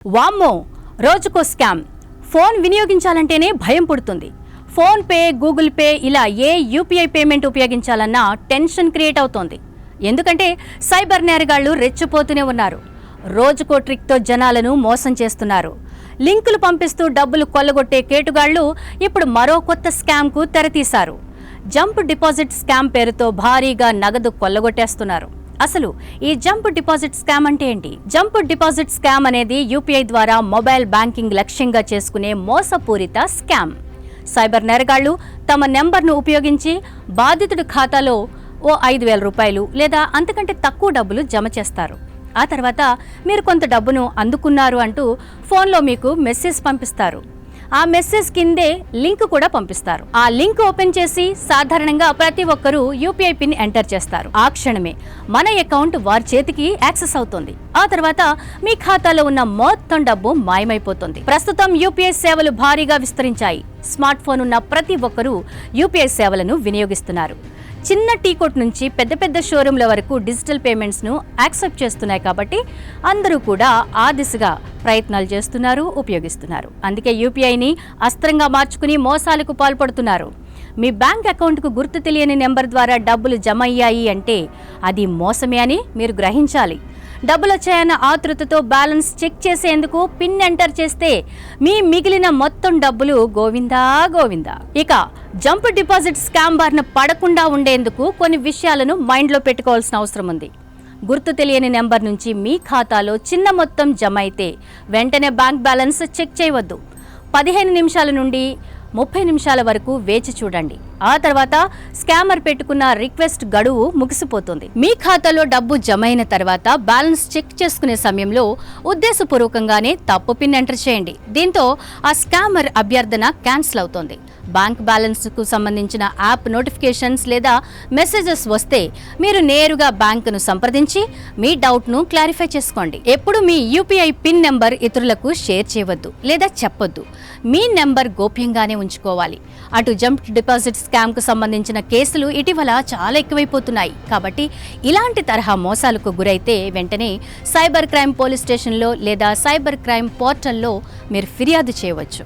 వామ్మో, రోజుకో scam. Phone వినియోగించాలంటేనే భయం పుడుతుంది. ఫోన్ పే, గూగుల్ పే ఇలా ఏ యూపీఐ పేమెంట్ ఉపయోగించాలన్నా టెన్షన్ క్రియేట్ అవుతోంది. ఎందుకంటే సైబర్ నేరగాళ్లు రెచ్చిపోతూనే ఉన్నారు. రోజుకో ట్రిక్తో జనాలను మోసం చేస్తున్నారు. లింకులు పంపిస్తూ డబ్బులు కొల్లగొట్టే కేటుగాళ్లు ఇప్పుడు మరో కొత్త స్కామ్కు తెరతీశారు. జంప్ డిపాజిట్ స్కామ్ పేరుతో భారీగా నగదు కొల్లగొట్టేస్తున్నారు. అసలు ఈ జంప్ డిపాజిట్ స్కామ్ అంటే ఏంటి? జంప్ డిపాజిట్ స్కామ్ అనేది యూపీఐ ద్వారా మొబైల్ బ్యాంకింగ్ లక్ష్యంగా చేసుకునే మోసపూరిత స్కామ్. సైబర్ నేరగాళ్లు తమ నెంబర్ను ఉపయోగించి బాధితుడి ఖాతాలో ఓ 5,000 రూపాయలు లేదా అంతకంటే తక్కువ డబ్బులు జమ చేస్తారు. ఆ తర్వాత మీరు కొంత డబ్బును అందుకున్నారు అంటూ ఫోన్లో మీకు మెసేజ్ పంపిస్తారు. ఆ మెసేజ్ కిందే లింక్ కూడా పంపిస్తారు. ఆ లింక్ ఓపెన్ చేసి సాధారణంగా ప్రతి ఒక్కరూ యూపీఐ పిన్ ఎంటర్ చేస్తారు. ఆ క్షణమే మన అకౌంట్ వారి చేతికి యాక్సెస్ అవుతుంది. ఆ తర్వాత మీ ఖాతాలో ఉన్న మొత్తం డబ్బు మాయమైపోతుంది. ప్రస్తుతం యూపీఐ సేవలు భారీగా విస్తరించాయి. స్మార్ట్ ఫోన్ ఉన్న ప్రతి ఒక్కరూ యూపీఐ సేవలను వినియోగిస్తున్నారు. చిన్న టీ కొట్ నుంచి పెద్ద పెద్ద షోరూంల వరకు డిజిటల్ పేమెంట్స్ ను యాక్సెప్ట్ చేస్తున్నాయి. కాబట్టి అందరూ కూడా ఆ దిశగా ప్రయత్నాలు చేస్తున్నారు, ఉపయోగిస్తున్నారు. అందుకే యూపీఐని అస్త్రంగా మార్చుకుని మోసాలకు పాల్పడుతున్నారు. మీ బ్యాంక్ అకౌంట్కు గుర్తు తెలియని నెంబర్ ద్వారా డబ్బులు జమ అయ్యాయి అంటే అది మోసమే అని మీరు గ్రహించాలి. డబ్బులు వచ్చాయన్న ఆతృతతో బ్యాలెన్స్ చెక్ చేసేందుకు పిన్ ఎంటర్ చేస్తే మీ మిగిలిన మొత్తం డబ్బులు గోవిందా గోవిందా. ఇక జంప్ డిపాజిట్ స్కామ్ బారిన పడకుండా ఉండేందుకు కొన్ని విషయాలను మైండ్లో పెట్టుకోవాల్సిన అవసరం ఉంది. గుర్తు తెలియని నెంబర్ నుంచి మీ ఖాతాలో చిన్న మొత్తం జమ అయితే వెంటనే బ్యాంక్ బ్యాలెన్స్ చెక్ చేయవద్దు. 15 నిమిషాల నుండి 30 నిమిషాల వరకు వేచి చూడండి. ఆ తర్వాత స్కామర్ పెట్టుకున్న రిక్వెస్ట్ గడువు ముగిసిపోతుంది. మీ ఖాతాలో డబ్బు జమైన తర్వాత బ్యాలెన్స్ చెక్ చేసుకునే సమయంలో ఉద్దేశపూర్వకంగానే తప్పు పిన్ ఎంటర్ చేయండి. దీంతో ఆ స్కామర్ అభ్యర్థన క్యాన్సిల్ అవుతోంది. బ్యాంక్ బ్యాలెన్స్ కు సంబంధించిన యాప్ నోటిఫికేషన్స్ లేదా మెసేజెస్ వస్తే మీరు నేరుగా బ్యాంకును సంప్రదించి మీ డౌట్ ను క్లారిఫై చేసుకోండి. ఎప్పుడు మీ యూపీఐ పిన్ నెంబర్ ఇతరులకు షేర్ చేయవద్దు లేదా చెప్పొద్దు. మీ నెంబర్ గోప్యంగానే ఉంచుకోవాలి. అటు జంప్ డిపాజిట్ స్కామ్ కు సంబంధించిన కేసులు ఇటీవల చాలా ఎక్కువైపోతున్నాయి. కాబట్టి ఇలాంటి తరహా మోసాలకు గురైతే వెంటనే సైబర్ క్రైమ్ పోలీస్ స్టేషన్లో లేదా సైబర్ క్రైమ్ పోర్టల్లో మీరు ఫిర్యాదు చేయవచ్చు.